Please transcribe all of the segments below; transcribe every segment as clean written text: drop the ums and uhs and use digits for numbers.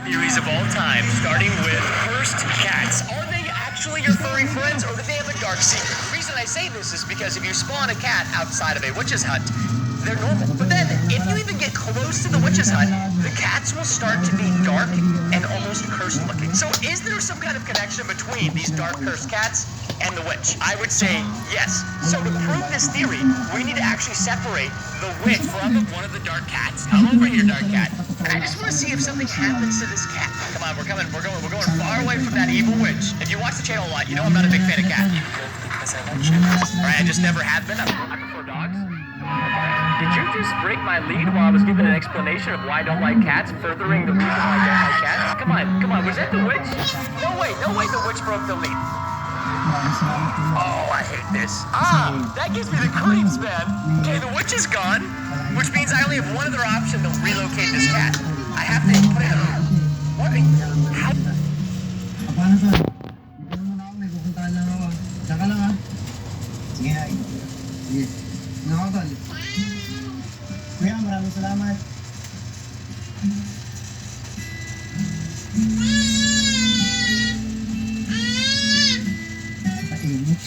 theories of all time, starting with cursed cats. Are they actually your furry friends, or do they have a dark secret? The reason I say this is because if you spawn a cat outside of a witch's hut, they're normal. But then, if you even get close to the witch's hut, the cats will start to be dark and almost cursed looking. So is there some kind of connection between these dark cursed cats and the witch? I would say yes. So to prove this theory, we need to actually separate the witch from one of the dark cats. Come over here, dark cat. And I just want to see if something happens to this cat. Come on, we're going far away from that evil witch. If you watch the channel a lot, you know I'm not a big fan of cats. Alright, I just never have been. I prefer dogs. Did you just break my lead while I was giving an explanation of why I don't like cats, furthering the reason why I don't like cats? Come on, was that the witch? No way, the witch broke the lead. Oh, I hate this. That gives me the creeps, man. Okay, the witch is gone, which means I only have one other option to relocate this cat. I have to put it on. What? How? Paano to? Dito naman ako, may pupuntahan lang ako. Diyan ka lang ha. Sige ha. Sige. Ano ako tol? Kuya, maraming salamat. Painit.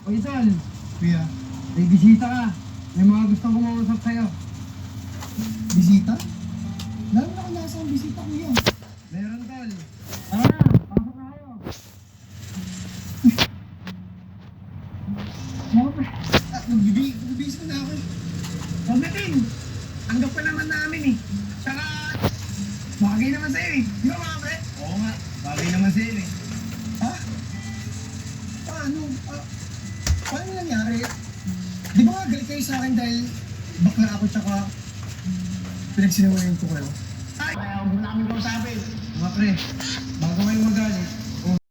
Oy, tol. Kuya, may bisita ka. May mga gustong kumausap sa'yo. Bisita? Lalo na kung nasa ang bisita, kuya. Meron, tol. Tara na, pasok na kayo. Nagbibis ko na ako. Huwag natin. Tanggap ka naman namin eh. Tsaka, bagay naman sa'yo eh. Di ba mga pre? Oo nga, bagay naman sa'yo eh. Ha? Paano? Paano nangyari? Di ba nga galit kayo sa akin dahil bakla ako tsaka pinagsinungaling ko kayo? Ay! Kaya huwag mo na kami kausapin. Mga pre, baka